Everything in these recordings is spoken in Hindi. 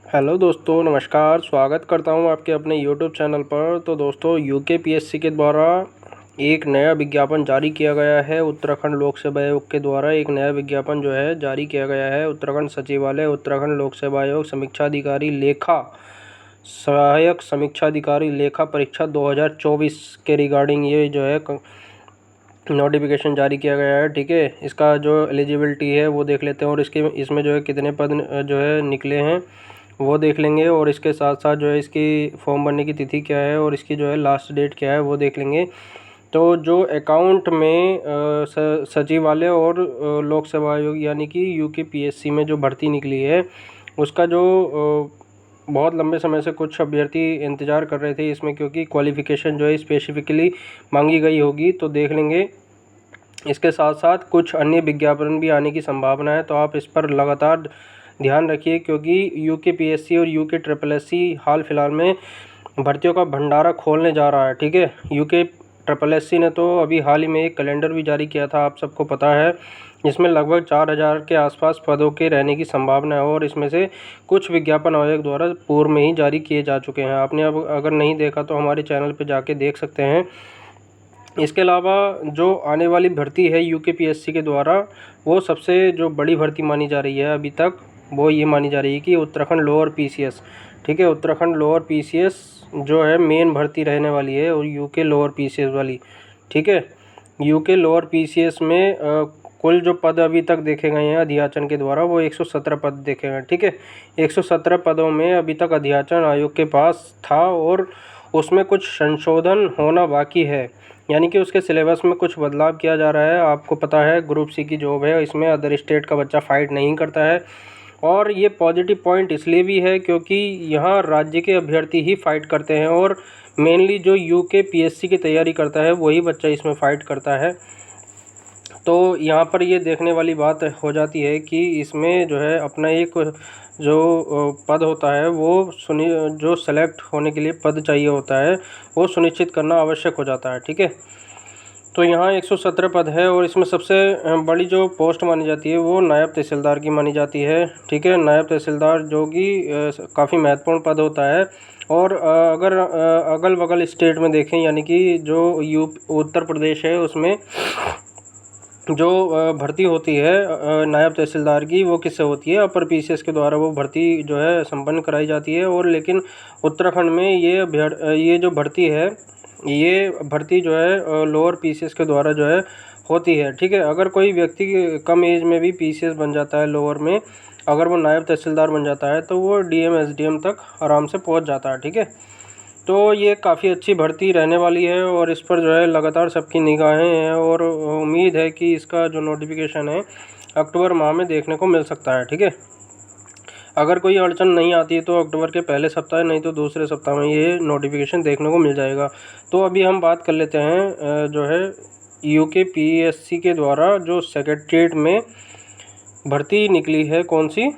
हेलो दोस्तों, नमस्कार। स्वागत करता हूं आपके अपने यूट्यूब चैनल पर। तो दोस्तों, यूकेपीएससी के द्वारा एक नया विज्ञापन जारी किया गया है। उत्तराखंड लोक सेवा आयोग के द्वारा एक नया विज्ञापन जो है जारी किया गया है। उत्तराखंड सचिवालय, उत्तराखंड लोक सेवा आयोग, समीक्षा अधिकारी लेखा, सहायक समीक्षा अधिकारी लेखा परीक्षा 2024 के रिगार्डिंग ये जो है नोटिफिकेशन जारी किया गया है। ठीक है, इसका जो एलिजिबिलिटी है वो देख लेते हैं और इसमें जो है कितने पद जो है निकले हैं वो देख लेंगे। और इसके साथ साथ जो है इसकी फॉर्म भरने की तिथि क्या है और इसकी जो है लास्ट डेट क्या है वो देख लेंगे। तो जो अकाउंट में सचिवालय और लोक सेवा आयोग यानी कि यूकेपीएससी में जो भर्ती निकली है उसका जो बहुत लंबे समय से कुछ अभ्यर्थी इंतज़ार कर रहे थे इसमें, क्योंकि क्वालिफ़िकेशन जो है स्पेसिफिकली मांगी गई होगी, तो देख लेंगे। इसके साथ साथ कुछ अन्य विज्ञापन भी आने की संभावना है, तो आप इस पर लगातार ध्यान रखिए, क्योंकि यूकेपीएससी और यूके ट्रिपल एससी हाल फिलहाल में भर्तियों का भंडारा खोलने जा रहा है। ठीक है, यूके ट्रिपल एससी ने तो अभी हाल ही में एक कैलेंडर भी जारी किया था, आप सबको पता है, जिसमें लगभग 4000 के आसपास पदों के रहने की संभावना है। और इसमें से कुछ विज्ञापन आयोग द्वारा पूर्व में ही जारी किए जा चुके हैं। आपने अब अगर नहीं देखा तो हमारे चैनल पर जाके देख सकते हैं। इसके अलावा जो आने वाली भर्ती है यूकेपीएससी के द्वारा, वो सबसे जो बड़ी भर्ती मानी जा रही है अभी तक, वो ये मानी जा रही है कि उत्तराखंड लोअर पीसीएस। ठीक है, उत्तराखंड लोअर पीसीएस जो है मेन भर्ती रहने वाली है, और यूके लोअर पीसीएस वाली। ठीक है, यूके लोअर पीसीएस में कुल जो पद अभी तक देखे गए हैं अध्याचन के द्वारा वो 117 पद देखे गए। ठीक है, 117 पदों में अभी तक अध्याचन आयोग के पास था और उसमें कुछ संशोधन होना बाकी है, यानी कि उसके सिलेबस में कुछ बदलाव किया जा रहा है। आपको पता है ग्रुप सी की जॉब है, इसमें अदर स्टेट का बच्चा फ़ाइट नहीं करता है। और ये पॉजिटिव पॉइंट इसलिए भी है क्योंकि यहाँ राज्य के अभ्यर्थी ही फ़ाइट करते हैं, और मेनली जो यूकेपीएससी की तैयारी करता है वही बच्चा इसमें फ़ाइट करता है। तो यहाँ पर ये देखने वाली बात हो जाती है कि इसमें जो है अपना एक जो पद होता है वो जो सेलेक्ट होने के लिए पद चाहिए होता है वो सुनिश्चित करना आवश्यक हो जाता है। ठीक है, तो यहाँ 117 पद है और इसमें सबसे बड़ी जो पोस्ट मानी जाती है वो नायब तहसीलदार की मानी जाती है। ठीक है, नायब तहसीलदार जो कि काफ़ी महत्वपूर्ण पद होता है। और अगर अगल बगल स्टेट में देखें, यानी कि जो उत्तर प्रदेश है उसमें जो भर्ती होती है नायब तहसीलदार की, वो किससे होती है? अपर पीसीएस के द्वारा वो भर्ती जो है संपन्न कराई जाती है। और लेकिन उत्तराखंड में ये जो भर्ती है, ये भर्ती जो है लोअर पीसीएस के द्वारा जो है होती है। ठीक है, अगर कोई व्यक्ति कम एज में भी पीसीएस बन जाता है लोअर में, अगर वो नायब तहसीलदार बन जाता है तो वो डीएम एसडीएम तक आराम से पहुंच जाता है। ठीक है, तो ये काफ़ी अच्छी भर्ती रहने वाली है और इस पर जो है लगातार सबकी निगाहें हैं, और उम्मीद है कि इसका जो नोटिफिकेशन है अक्टूबर माह में देखने को मिल सकता है। ठीक है, अगर कोई अड़चन नहीं आती है तो अक्टूबर के पहले सप्ताह, नहीं तो दूसरे सप्ताह में ये नोटिफिकेशन देखने को मिल जाएगा। तो अभी हम बात कर लेते हैं जो है यूकेपीएससी के द्वारा जो सेक्रेटरीट में भर्ती निकली है, कौन सी?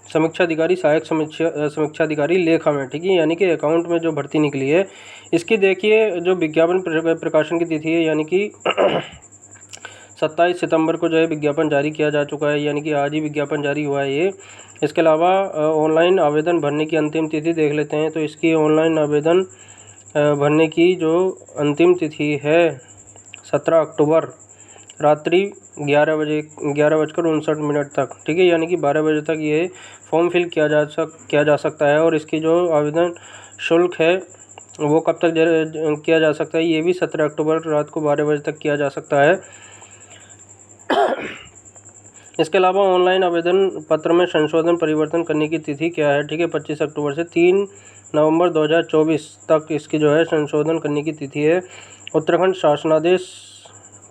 समीक्षा अधिकारी, सहायक समीक्षा अधिकारी लेखा में। ठीक है, यानी कि अकाउंट में जो भर्ती निकली है, इसकी देखिए जो विज्ञापन प्रकाशन की तिथि है, यानी कि 27 सितंबर को जो है विज्ञापन जारी किया जा चुका है, यानी कि आज ही विज्ञापन जारी हुआ है ये। इसके अलावा ऑनलाइन आवेदन भरने की अंतिम तिथि देख लेते हैं। तो इसकी ऑनलाइन आवेदन भरने की जो अंतिम तिथि है 17 अक्टूबर रात्रि 11:59 तक। ठीक है, यानी कि 12 बजे तक ये फॉर्म फिल किया जा सकता है। और इसकी जो आवेदन शुल्क है वो कब तक किया जा सकता है? ये भी 17 अक्टूबर रात को 12 बजे तक किया जा सकता है। इसके अलावा ऑनलाइन आवेदन पत्र में संशोधन परिवर्तन करने की तिथि क्या है? ठीक है, 25 अक्टूबर से 3 नवंबर 2024 तक इसकी जो है संशोधन करने की तिथि है। उत्तराखंड शासनादेश,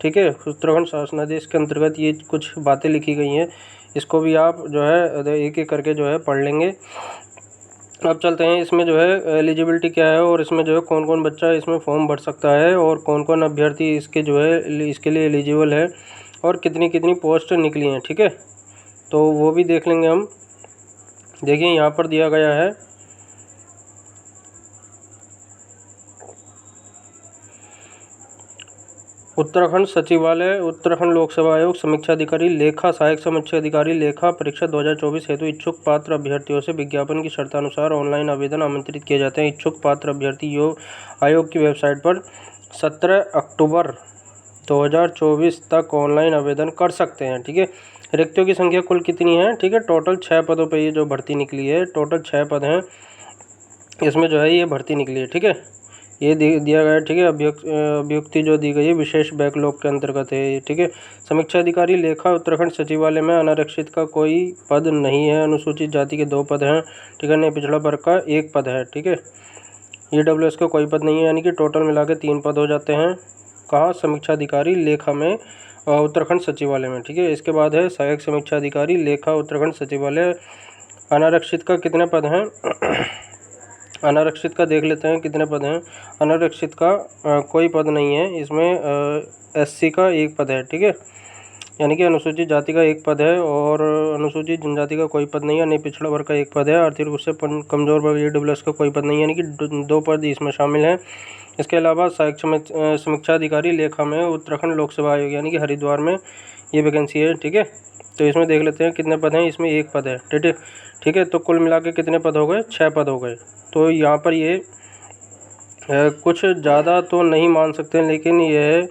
ठीक है, उत्तराखंड शासनादेश के अंतर्गत ये कुछ बातें लिखी गई हैं, इसको भी आप जो है एक एक करके जो है पढ़ लेंगे। अब चलते हैं इसमें जो है एलिजिबिलिटी क्या है, और इसमें जो है कौन कौन बच्चा इसमें फॉर्म भर सकता है, और कौन कौन अभ्यर्थी इसके जो है इसके लिए एलिजिबल है, और कितनी कितनी पोस्ट निकली हैं। ठीक है, तो वो भी देख लेंगे हम। देखिए यहाँ पर दिया गया है उत्तराखंड सचिवालय, उत्तराखंड लोक सेवा आयोग, समीक्षा अधिकारी, लेखा सहायक समीक्षा अधिकारी, लेखा परीक्षा 2024 हेतु इच्छुक पात्र अभ्यर्थियों से विज्ञापन की शर्तानुसार ऑनलाइन आवेदन आमंत्रित किए जाते हैं। इच्छुक पात्र अभ्यर्थी आयोग की वेबसाइट पर 17 अक्टूबर 2024 तक ऑनलाइन आवेदन कर सकते हैं। ठीक है, रिक्तियों की संख्या कुल कितनी है? ठीक है, टोटल 6 पदों पर ये जो भर्ती निकली है, टोटल 6 पद हैं इसमें जो है ये भर्ती निकली है। ठीक है, ये दिया गया है। ठीक है, अभ्युक्ति जो दी गई है विशेष बैकलॉग के अंतर्गत है ये। ठीक है, समीक्षा अधिकारी लेखा उत्तराखंड सचिवालय में अनारक्षित का कोई पद नहीं है। अनुसूचित जाति के 2 पद हैं। ठीक है, नहीं पिछड़ा वर्ग का 1 पद है। ठीक है, EWS का कोई पद नहीं है, यानी कि टोटल मिला के 3 पद हो जाते हैं। कहाँ? समीक्षा अधिकारी लेखा में, उत्तराखंड सचिवालय में। ठीक है, इसके बाद है सहायक समीक्षा अधिकारी लेखा उत्तराखंड सचिवालय। अनारक्षित का कितने पद हैं? अनारक्षित का देख लेते हैं कितने पद हैं। अनारक्षित का कोई पद नहीं है इसमें। SC का 1 पद है। ठीक है, यानी कि अनुसूचित जाति का 1 पद है और अनुसूचित जनजाति का कोई पद नहीं है। नहीं पिछड़ा वर्ग का 1 पद है। आर्थिक रूप से कमजोर वर्ग EWS का कोई पद नहीं है, यानी कि 2 पद इसमें शामिल हैं। इसके अलावा सहायक समीक्षा अधिकारी लेखा में उत्तराखंड लोक सेवा आयोग, यानी कि हरिद्वार में ये वैकेंसी है। ठीक है, तो इसमें देख लेते हैं कितने पद हैं। इसमें 1 पद है। ठीक है, तो कुल मिला के कितने पद हो गए? 6 पद हो गए। तो यहाँ पर ये कुछ ज़्यादा तो नहीं मान सकते, लेकिन ये है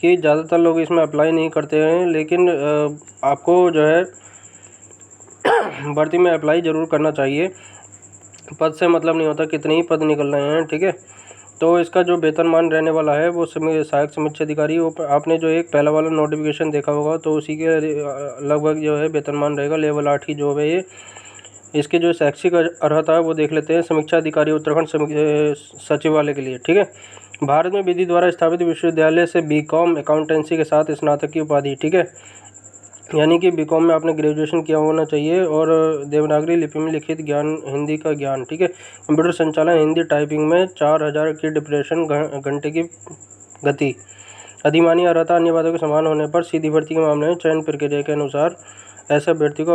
कि ज़्यादातर लोग इसमें अप्लाई नहीं करते हैं, लेकिन आपको जो है भर्ती में अप्लाई ज़रूर करना चाहिए। पद से मतलब नहीं होता, कितने ही पद निकल रहे हैं। ठीक है, तो इसका जो वेतनमान रहने वाला है वो सहायक समीक्षा अधिकारी, वो आपने जो एक पहला वाला नोटिफिकेशन देखा होगा तो उसी के लगभग जो है वेतनमान रहेगा। लेवल 8 की जॉब है ये। इसके जो शैक्षिक अर्हता है वो देख लेते हैं। समीक्षा अधिकारी उत्तराखंड सचिवालय के लिए। ठीक है, भारत में विधि द्वारा स्थापित विश्वविद्यालय से BCom अकाउंटेंसी के साथ स्नातक की उपाधि। ठीक है, यानी कि BCom में आपने ग्रेजुएशन किया होना चाहिए और देवनागरी लिपि में लिखित ज्ञान, हिंदी का ज्ञान। ठीक है, कंप्यूटर संचालन, हिंदी टाइपिंग में 4000 की डिप्रेशन घंटे की गति। अधिमानी अर्हता अन्य पदों के समान होने पर सीधी भर्ती के मामले में चयन प्रक्रिया के अनुसार ऐसे अभ्यर्थी को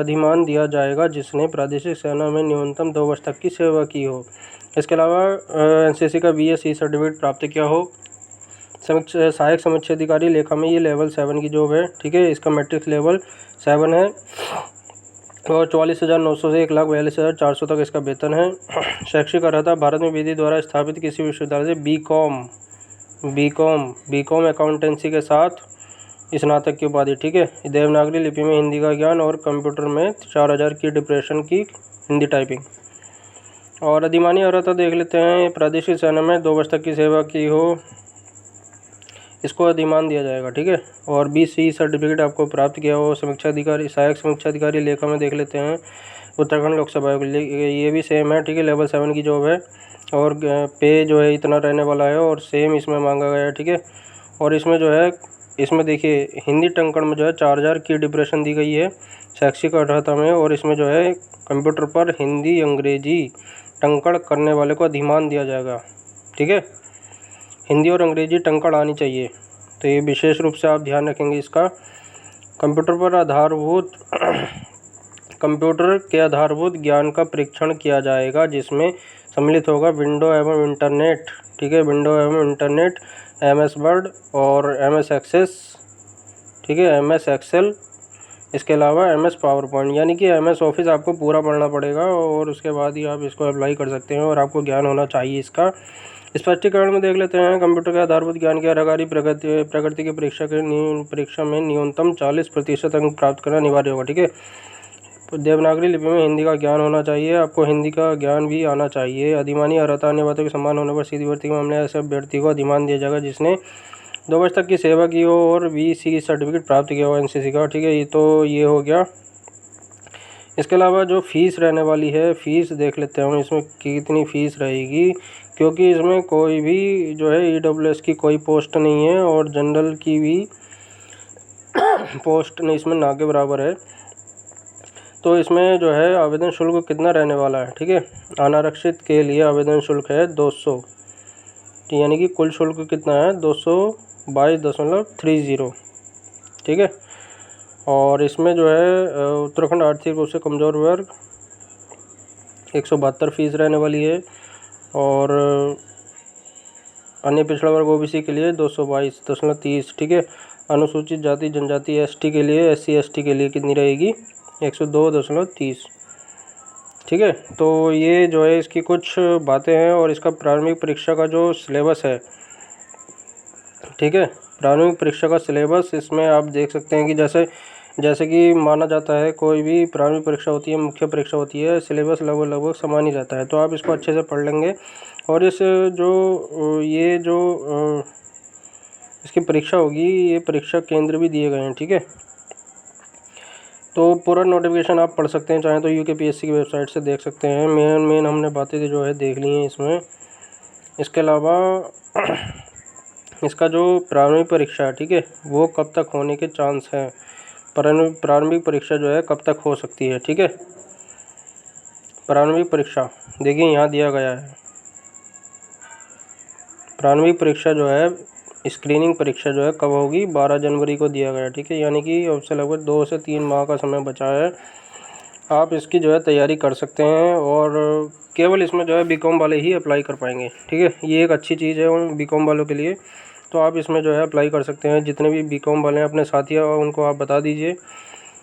अधिमान दिया जाएगा जिसने प्रादेशिक सेना में न्यूनतम 2 वर्ष तक की सेवा की हो। इसके अलावा NCC का BSc सर्टिफिकेट प्राप्त किया हो। सहायक समीक्षा अधिकारी लेखा में ये लेवल 7 की जॉब है। ठीक है, इसका मैट्रिक्स लेवल 7 है और 44,900 से 1,42,400 तक इसका वेतन है। शैक्षिक अर्हता भारत में विधि द्वारा स्थापित किसी विश्वविद्यालय से बीकॉम अकाउंटेंसी के साथ स्नातक की उपाधि। ठीक है, देवनागरी लिपि में हिंदी का ज्ञान और कंप्यूटर में 4000 की डिप्रेशन की हिंदी टाइपिंग। और अधिमानी अर्हता देख लेते हैं। प्रादेशिक सेना में 2 वर्ष तक की सेवा की हो, इसको अधिमान दिया जाएगा। ठीक है, और BC सर्टिफिकेट आपको प्राप्त किया हो। समीक्षा अधिकारी, सहायक समीक्षा अधिकारी लेखा में देख लेते हैं उत्तराखंड लोक सेवा आयोग, ये भी सेम है। ठीक है, लेवल 7 की जॉब है और पे जो है इतना रहने वाला है और सेम इसमें मांगा गया है। ठीक है, और इसमें जो है, इसमें देखिए हिंदी टंकण में जो है 4000 की डिप्रेशन दी गई है शैक्षिक अर्हता में, और इसमें जो है कंप्यूटर पर हिंदी अंग्रेजी टंकण करने वाले को अधिमान दिया जाएगा। ठीक है, हिंदी और अंग्रेजी टंकण आनी चाहिए, तो ये विशेष रूप से आप ध्यान रखेंगे इसका। कंप्यूटर के आधारभूत ज्ञान का परीक्षण किया जाएगा जिसमें सम्मिलित होगा विंडो एवं इंटरनेट। ठीक है, विंडो एवं इंटरनेट, MS वर्ड और MS एक्सेस। ठीक है, MS एक्सेल, इसके अलावा MS पावर पॉइंट, यानी कि MS ऑफिस आपको पूरा पढ़ना पड़ेगा और उसके बाद ही आप इसको अप्लाई कर सकते हैं और आपको ज्ञान होना चाहिए इसका। स्पष्टीकरण में देख लेते हैं। कंप्यूटर के आधारभूत ज्ञान की अधिकारी प्रगति की परीक्षा में न्यूनतम 40% अंक प्राप्त करना अनिवार्य होगा। ठीक है, देवनागरी लिपि में हिंदी का ज्ञान होना चाहिए, आपको हिंदी का ज्ञान भी आना चाहिए। अधिमानी अर्हता अन्य बातों के समान होने पर सीधी भर्ती के मामले ऐसे अभ्यर्थी को अधिमान दिया जाएगा जिसने 2 वर्ष तक की सेवा की हो और BC सर्टिफिकेट प्राप्त किया हो NCC का। ठीक है, ये हो गया। इसके अलावा जो फीस रहने वाली है, फीस देख लेते हैं इसमें कितनी फ़ीस रहेगी, क्योंकि इसमें कोई भी जो है EWS की कोई पोस्ट नहीं है और जनरल की भी पोस्ट नहीं इसमें ना के बराबर है। तो इसमें जो है आवेदन शुल्क कितना रहने वाला है। ठीक है, अनारक्षित के लिए आवेदन शुल्क है 200, यानी कि कुल शुल्क कितना है 222.30। ठीक है, और इसमें जो है उत्तराखंड आर्थिक रूप से कमज़ोर वर्ग 172 फीस रहने वाली है और अन्य पिछड़ा वर्ग ओबीसी के लिए 222.30, ठीक है। अनुसूचित जाति जनजाति एसटी के लिए, एससी एसटी के लिए कितनी रहेगी? 102.30, ठीक है। तो ये जो है इसकी कुछ बातें हैं और इसका प्रारंभिक परीक्षा का जो सिलेबस है, ठीक है, प्रारंभिक परीक्षा का सिलेबस इसमें आप देख सकते हैं कि जैसे कि माना जाता है कोई भी प्रारंभिक परीक्षा होती है, मुख्य परीक्षा होती है, सिलेबस लगभग समान ही रहता है। तो आप इसको अच्छे से पढ़ लेंगे और इसकी परीक्षा होगी, ये परीक्षा केंद्र भी दिए गए हैं, ठीक है। तो पूरा नोटिफिकेशन आप पढ़ सकते हैं, चाहे तो यूकेपीएससी की वेबसाइट से देख सकते हैं। मेन हमने बातें जो है देख ली हैं इसमें। इसके अलावा इसका जो प्रारंभिक परीक्षा है, ठीक है, वो कब तक होने के चांस हैं, प्रारंभिक परीक्षा जो है कब तक हो सकती है, ठीक है। प्रारंभिक परीक्षा देखिए यहाँ दिया गया है, प्रारंभिक परीक्षा जो है, स्क्रीनिंग परीक्षा जो है कब होगी? 12 जनवरी को दिया गया, ठीक है। यानी कि अब से लगभग 2 से 3 माह का समय बचा है। आप इसकी जो है तैयारी कर सकते हैं और केवल इसमें जो है बीकॉम वाले ही अप्लाई कर पाएंगे, ठीक है। ये एक अच्छी चीज़ है उन बीकॉम वालों के लिए। तो आप इसमें जो है अप्लाई कर सकते हैं। जितने भी बीकॉम वाले हैं अपने साथी उनको आप बता दीजिए।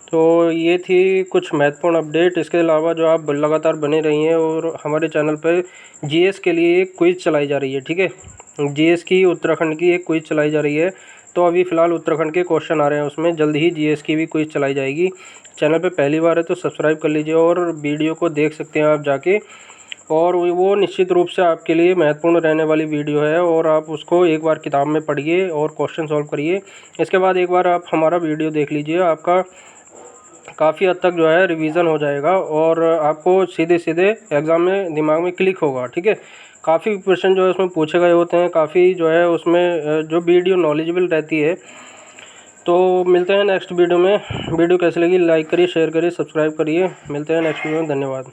तो ये थी कुछ महत्वपूर्ण अपडेट। इसके अलावा जो आप लगातार बने रहिए और हमारे चैनल पर जीएस के लिए एक क्विज़ चलाई जा रही है, ठीक है। जीएस की उत्तराखंड की एक क्विज़ चलाई जा रही है। तो अभी फ़िलहाल उत्तराखंड के क्वेश्चन आ रहे हैं, उसमें जल्द ही जीएस की भी क्विज़ चलाई जाएगी। चैनल पे पहली बार है तो सब्सक्राइब कर लीजिए और वीडियो को देख सकते हैं आप जाके। और वो निश्चित रूप से आपके लिए महत्वपूर्ण रहने वाली वीडियो है और आप उसको एक बार किताब में पढ़िए और क्वेश्चन सॉल्व करिए। इसके बाद एक बार आप हमारा वीडियो देख लीजिए, आपका काफ़ी हद तक जो है रिवीजन हो जाएगा और आपको सीधे सीधे एग्ज़ाम में दिमाग में क्लिक होगा, ठीक है। काफ़ी क्वेश्चन जो है उसमें पूछे गए होते हैं, काफ़ी जो है उसमें जो वीडियो नॉलेजेबल रहती है। तो मिलते हैं नेक्स्ट वीडियो में। वीडियो कैसी लगी लाइक करिए, शेयर करिए, सब्सक्राइब करिए। मिलते हैं नेक्स्ट वीडियो में। धन्यवाद।